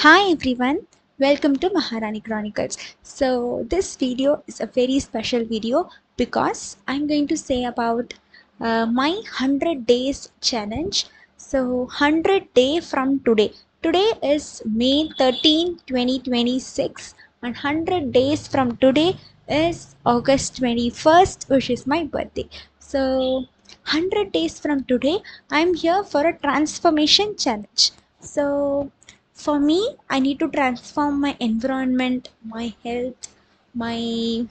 Hi everyone, welcome to Maharani Chronicles. So this video is a very special video because I'm going to say about my 100 days challenge. So 100 day from today. Today is May 13, 2026 and 100 days from today is August 21st, which is my birthday. So 100 days from today, I'm here for a transformation challenge. So for me, I need to transform my environment, my health, my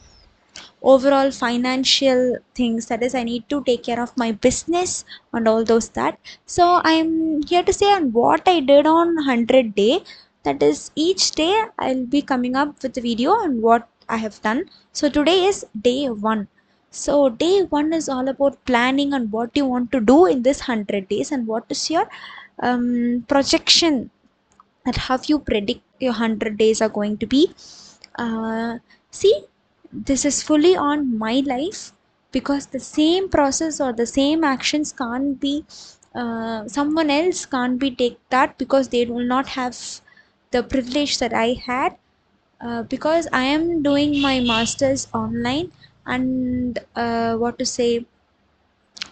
overall financial things. That is, I need to take care of my business and all those that. So I'm here to say on what I did on 100 day. That is, each day I'll be coming up with a video on what I have done. So today is day one. So day one is all about planning on what you want to do in this 100 days and what is your projection, that how you predict your 100 days are going to be. See, this is fully on my life because the same process or the same actions can't be, someone else can't be take that because they will not have the privilege that I had. Because I am doing my masters online, and what to say,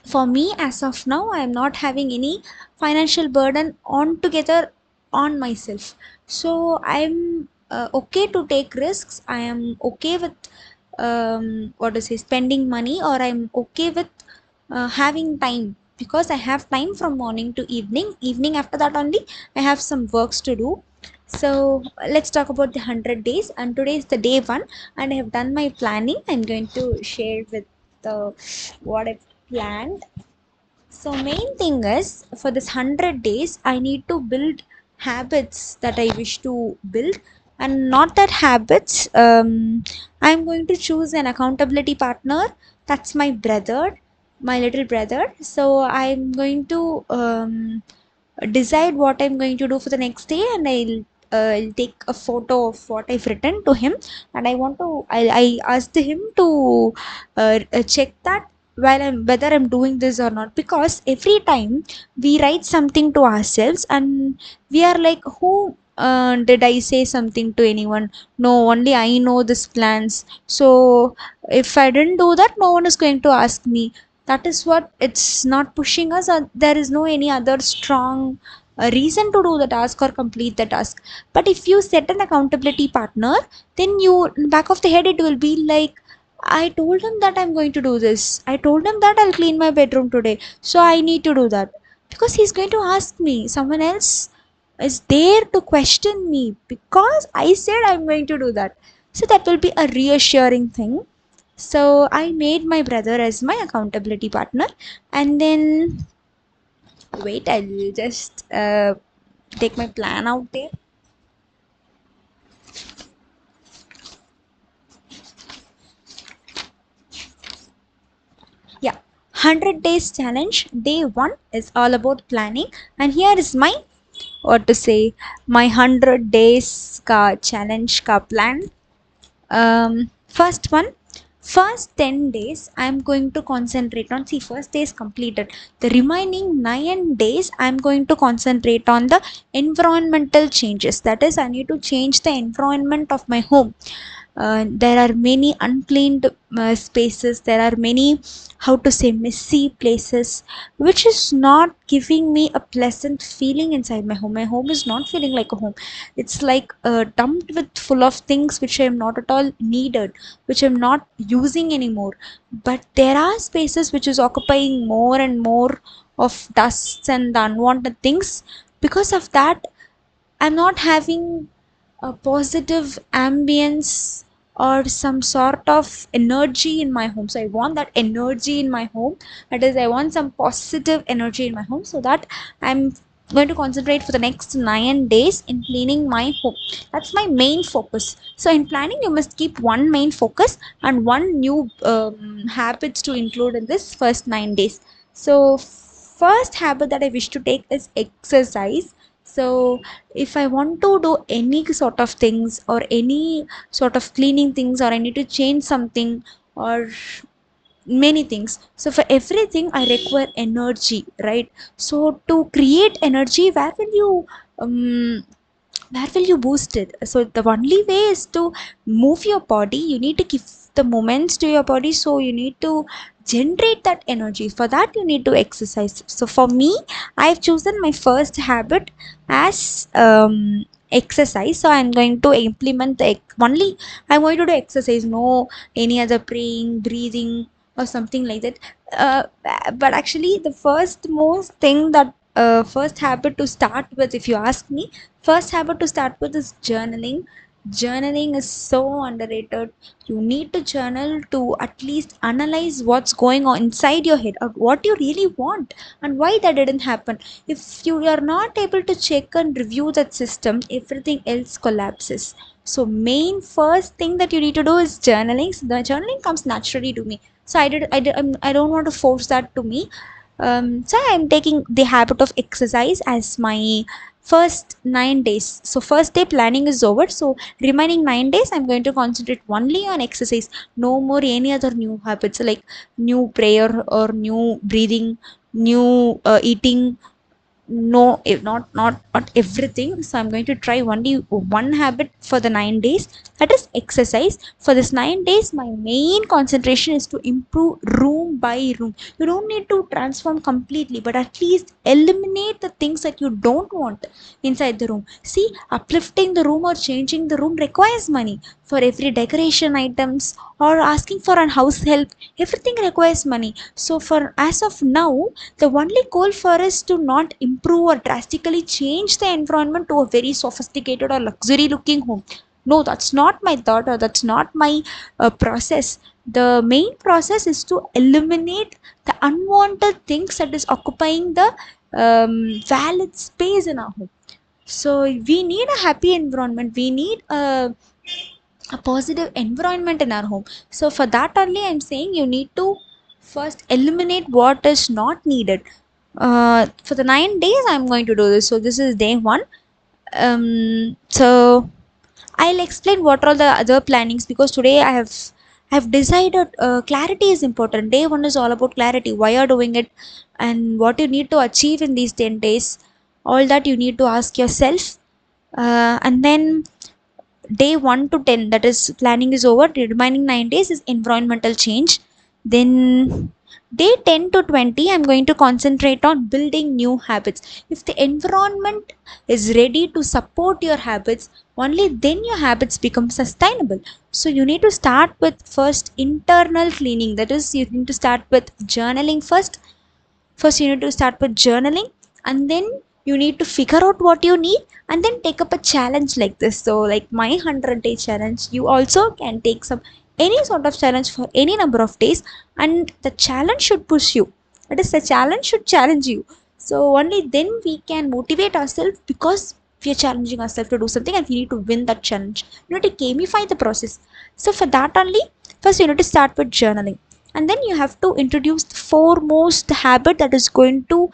for me as of now I am not having any financial burden on together on myself. So I'm okay to take risks. I am okay with what to say, spending money, or I'm okay with having time, because I have time from morning to evening after that only I have some works to do. So let's talk about the 100 days, and today is the day one and I have done my planning. I'm going to share with the what I planned. So main thing is, for this 100 days I need to build habits that I wish to build. And not that habits, I'm going to choose an accountability partner. That's my brother, my little brother. So I'm going to decide what I'm going to do for the next day, and I'll take a photo of what I've written to him, and I asked him to check that while I'm whether I'm doing this or not. Because every time we write something to ourselves and we are like, who did I say something to anyone? No, only I know this plans. So if I didn't do that, no one is going to ask me. That is what, it's not pushing us, or there is no any other strong reason to do the task or complete the task. But if you set an accountability partner, then you, back of the head, it will be like, I told him that I'm going to do this, I told him that I'll clean my bedroom today, so I need to do that. Because he's going to ask me, someone else is there to question me because I said I'm going to do that. So that will be a reassuring thing. So I made my brother as my accountability partner. And then, wait, I'll just take my plan out there. Yeah, 100 days challenge. Day one is all about planning. And here is my, what to say, my 100 days ka challenge ka plan. First one, first 10 days I'm going to concentrate on, see, first day is completed, the remaining 9 days I'm going to concentrate on the environmental changes. That is, I need to change the environment of my home. There are many uncleaned spaces, there are many, how to say, messy places, which is not giving me a pleasant feeling inside my home. My home is not feeling like a home. It's like dumped with full of things which I am not at all needed, which I'm not using anymore. But there are spaces which is occupying more and more of dusts and the unwanted things. Because of that, I'm not having a positive ambience or some sort of energy in my home. So I want that energy in my home. That is, I want some positive energy in my home, so that I'm going to concentrate for the next 9 days in cleaning my home. That's my main focus. So in planning, you must keep one main focus and one new habits to include in this first 9 days. So first habit that I wish to take is exercise. So if I want to do any sort of things or any sort of cleaning things, or I need to change something, or many things, so for everything I require energy, right? So to create energy, where will you where will you boost it? So the only way is to move your body. You need to give the moments to your body, so you need to generate that energy. For that you need to exercise. So for me, I've chosen my first habit as exercise. So I'm going to implement the only, I'm going to do exercise, no any other praying, breathing, or something like that. uh, but actually the first most thing that first habit to start with, if you ask me, first habit to start with is journaling. Journaling is so underrated. You need to journal to at least analyze what's going on inside your head, or what you really want and why that didn't happen. If you are not able to check and review that system, everything else collapses. So main first thing that you need to do is journaling. So the journaling comes naturally to me. So I don't want to force that to me. So I'm taking the habit of exercise as my first 9 days. So first day planning is over. So remaining 9 days, I'm going to concentrate only on exercise. No more any other new habits like new prayer or new breathing, new eating. No, not everything. So I'm going to try only one habit for the 9 days, that is exercise. For this 9 days, my main concentration is to improve room by room. You don't need to transform completely, but at least eliminate the things that you don't want inside the room. See, uplifting the room or changing the room requires money. For every decoration items or asking for an house help, everything requires money. So for as of now, the only goal for us to not improve or drastically change the environment to a very sophisticated or luxury looking home. No, that's not my thought, or that's not my process. The main process is to eliminate the unwanted things that is occupying the valid space in our home. So we need a happy environment. We need a positive environment in our home. So for that only I'm saying you need to first eliminate what is not needed. For the 9 days I'm going to do this. So this is day one. So I'll explain what are the other plannings, because today I have decided clarity is important. Day one is all about clarity, why you're doing it and what you need to achieve in these 10 days. All that you need to ask yourself. And then day 1 to 10, that is planning is over. The remaining 9 days is environmental change. Then day 10 to 20, I'm going to concentrate on building new habits. If the environment is ready to support your habits, only then your habits become sustainable. So you need to start with first internal cleaning, that is you need to start with journaling first. First you need to start with journaling, and then you need to figure out what you need, and then take up a challenge like this. So like my 100-day challenge, you also can take some any sort of challenge for any number of days, and the challenge should push you. That is, the challenge should challenge you. So only then we can motivate ourselves, because we are challenging ourselves to do something and we need to win that challenge. You need to gamify the process. So for that only, first you need to start with journaling, and then you have to introduce the foremost habit that is going to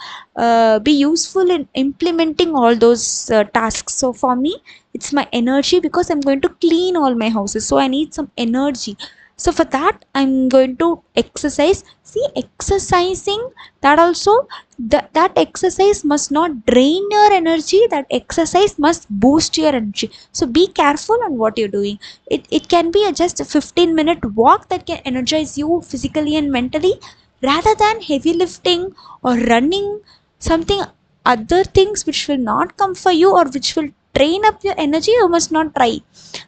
be useful in implementing all those tasks. So for me, it's my energy, because I'm going to clean all my houses, so I need some energy. So for that I'm going to exercise. See, exercising, that also, that exercise must not drain your energy, that exercise must boost your energy. So be careful on what you're doing. It can be just a 15-minute walk that can energize you physically and mentally, rather than heavy lifting or running something. Other things which will not come for you or which will drain up your energy, you must not try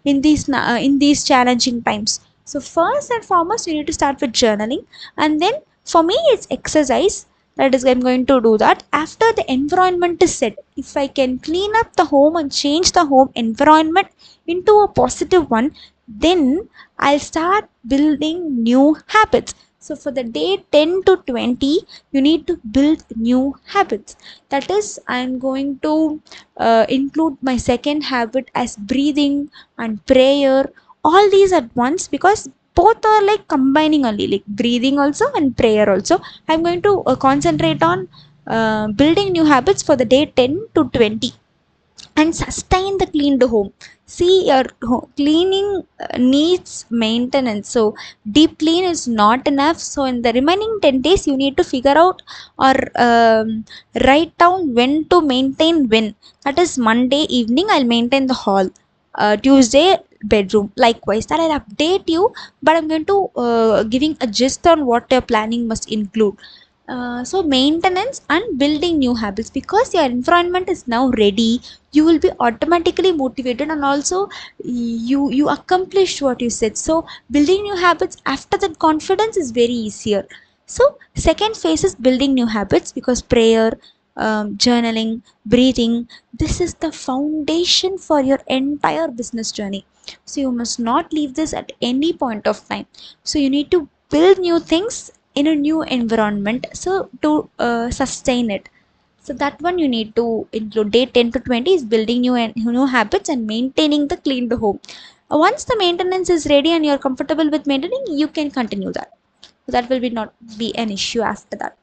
in these challenging times. So first and foremost, you need to start with journaling, and then for me it's exercise. That is, I'm going to do that after the environment is set. If I can clean up the home and change the home environment into a positive one, then I'll start building new habits. So for the day 10 to 20, you need to build new habits. That is, I'm going to include my second habit as breathing and prayer, all these at once, because both are like combining only, like breathing also and prayer also. I'm going to concentrate on building new habits for the day 10 to 20. and sustain the cleaned home. See, your cleaning needs maintenance, so deep clean is not enough. So in the remaining 10 days you need to figure out or write down when to maintain when. That is Monday evening I'll maintain the hall, Tuesday bedroom, likewise that I'll update you. But I'm going to giving a gist on what your planning must include. So maintenance and building new habits, because your environment is now ready, you will be automatically motivated, and also you accomplished what you said. So building new habits after that confidence is very easier. So second phase is building new habits, because prayer, journaling, breathing, this is the foundation for your entire business journey. So you must not leave this at any point of time. So you need to build new things in a new environment, so to sustain it. So that one you need to include. Day 10 to 20 is building new habits and maintaining the cleaned home. Once the maintenance is ready and you're comfortable with maintaining, you can continue that. That will be not be an issue after that.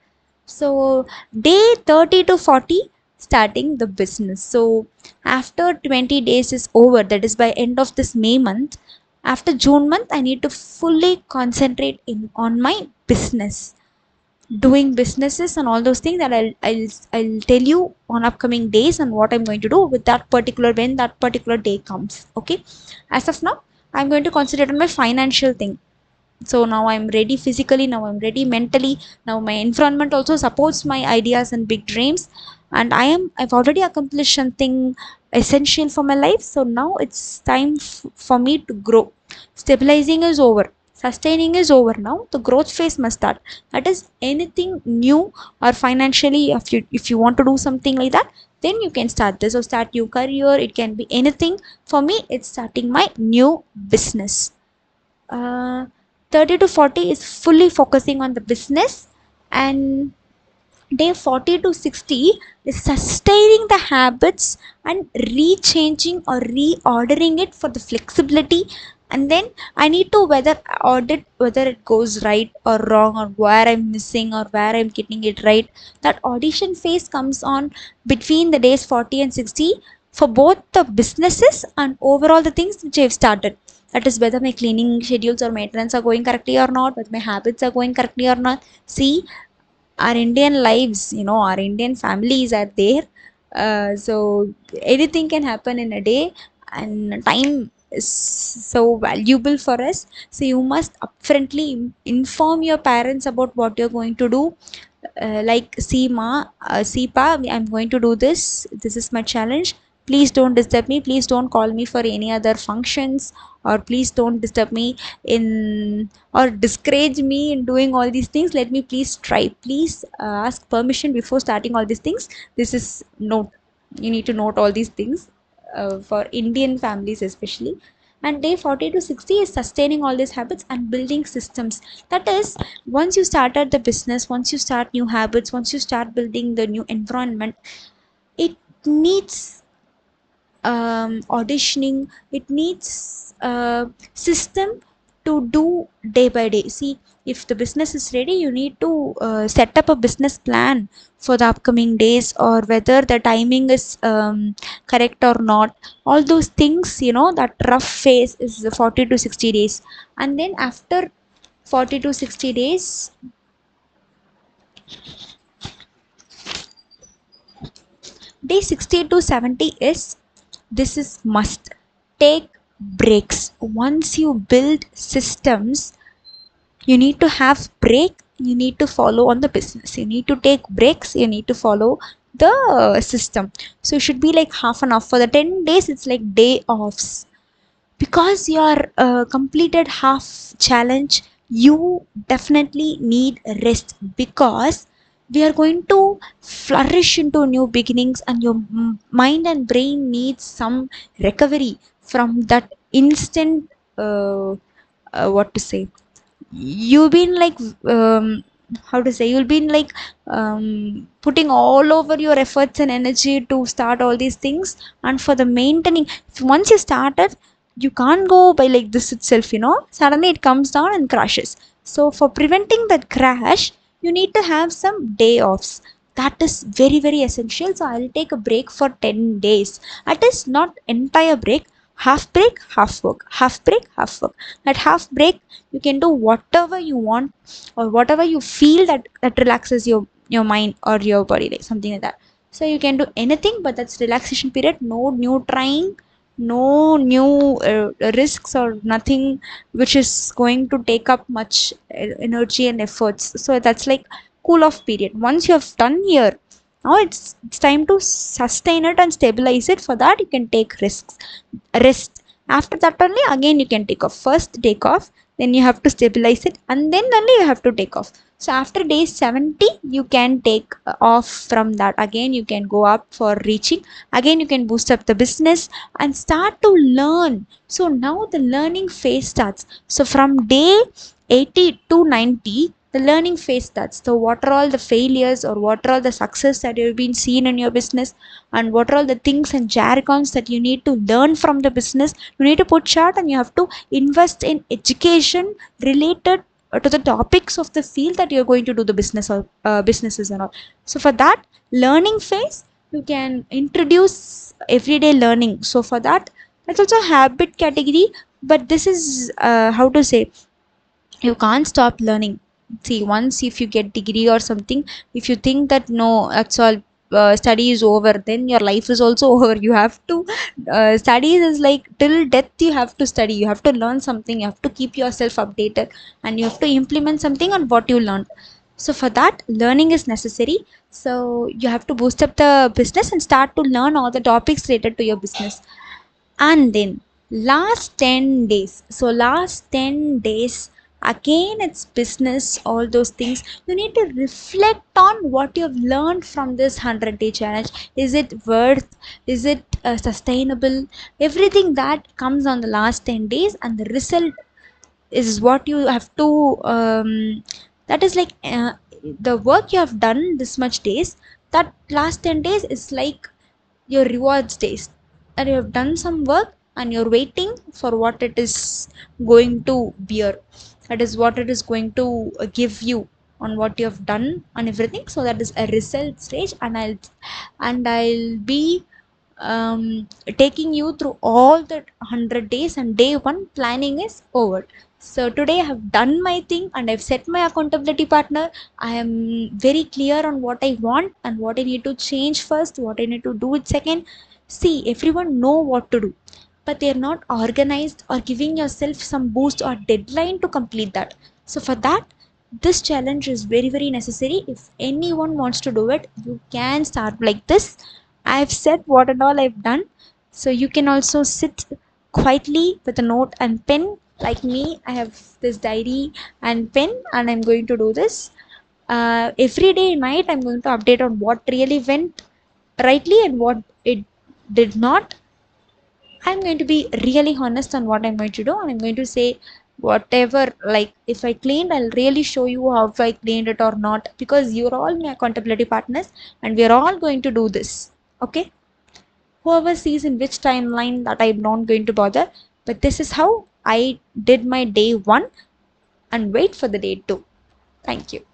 So day 30 to 40, starting the business. So after 20 days is over, that is by end of this May month, after June month, I need to fully concentrate in on my business, doing businesses and all those things that I'll tell you on upcoming days and what I'm going to do with that particular when that particular day comes. Okay. As of now, I'm going to concentrate on my financial thing. So now I'm ready physically, now I'm ready mentally, now my environment also supports my ideas and big dreams, and I've already accomplished something essential for my life. So now it's time for me to grow. Stabilizing is over, sustaining is over, now the growth phase must start. That is anything new or financially, if you want to do something like that, then you can start this or start your career. It can be anything. For me, it's starting my new business. uh, 30 to 40 is fully focusing on the business, and day 40 to 60 is sustaining the habits and rechanging or reordering it for the flexibility. And then I need to whether audit whether it goes right or wrong, or where I'm missing or where I'm getting it right. That audition phase comes on between the days 40 and 60 for both the businesses and overall the things which I've started. That is whether my cleaning schedules or maintenance are going correctly or not, whether my habits are going correctly or not. See, our Indian lives, our Indian families are there. So anything can happen in a day, and time is so valuable for us. So you must upfrontly inform your parents about what you're going to do. Like, see ma, see pa, I'm going to do this. This is my challenge. Please don't disturb me. Please don't call me for any other functions, or please don't disturb me in or discourage me in doing all these things. Let me please try. Please ask permission before starting all these things. This is note. You need to note all these things, for Indian families especially. And day 40 to 60 is sustaining all these habits and building systems. That is, once you started the business, once you start new habits, once you start building the new environment, it needs auditioning. It needs a system to do day by day. See, if the business is ready, you need to set up a business plan for the upcoming days, or whether the timing is correct or not. All those things, that rough phase is the 40 to 60 days. And then after 40 to 60 days, day 60 to 70 is, this is must, take breaks. Once you build systems, you need to have break. You need to follow on the business. You need to take breaks. You need to follow the system. So it should be like half an hour for the 10 days. It's like day offs, because you are completed half challenge. You definitely need rest, because we are going to flourish into new beginnings, and your mind and brain needs some recovery from that instant, what to say, you've been like, how to say, you'll be like, putting all over your efforts and energy to start all these things. And for the maintaining, once you started, you can't go by like this itself, suddenly it comes down and crashes. So for preventing that crash, you need to have some day offs. that is very very essential. So I'll take a break for 10 days. It is not entire break, half break, half work, half break, half work. At half break you can do whatever you want, or whatever you feel that relaxes your mind or your body, like something like that. So you can do anything, but that's relaxation period. No new trying, no new risks or nothing which is going to take up much energy and efforts. So that's like cool off period. Once you have done here, now it's time to sustain it and stabilize it. For that you can take risks, rest. After that only again you can take off. First take off, then you have to stabilize it, and then only you have to take off. So after day 70 you can take off. From that again you can go up for reaching. Again you can boost up the business and start to learn. So now the learning phase starts. So from day 80 to 90 the learning phase starts. So what are all the failures, or what are all the success that you've been seen in your business, and what are all the things and jargons that you need to learn from the business. You need to put short, and you have to invest in education related to the topics of the field that you're going to do the business, or businesses and all. So for that learning phase you can introduce everyday learning. So for that, that's also habit category. But this is how to say, you can't stop learning. See, once if you get degree or something, if you think that no, that's all, study is over, then your life is also over. You have to studies is like till death. You have to study, you have to learn something, you have to keep yourself updated, and you have to implement something on what you learned. So for that learning is necessary. So you have to boost up the business and start to learn all the topics related to your business. And then last 10 days, so last 10 days again it's business, all those things. You need to reflect on what you've learned from this 100-day challenge. Is it worth, is it sustainable? Everything that comes on the last 10 days, and the result is what you have to that is like the work you have done this much days. That last 10 days is like your rewards days, and you have done some work and you're waiting for what it is going to bear. That is what it is going to give you on what you have done and everything. So that is a result stage, and I'll be taking you through all the 100 days, and day one planning is over. So today I have done my thing, and I've set my accountability partner. I am very clear on what I want and what I need to change first, what I need to do it second. See, everyone know what to do, but they're not organized or giving yourself some boost or deadline to complete that. So for that, this challenge is very very necessary. If anyone wants to do it, you can start like this. I've said what and all I've done. So you can also sit quietly with a note and pen. Like me, I have this diary and pen, and I'm going to do this. Every day night, I'm going to update on what really went rightly and what it did not. I'm going to be really honest on what I'm going to do, and I'm going to say whatever. Like, if I cleaned, I'll really show you how I cleaned it or not, because you're all my accountability partners, and we're all going to do this. Okay? Whoever sees in which timeline, that I'm not going to bother. But this is how I did my day one, and wait for the day two. Thank you.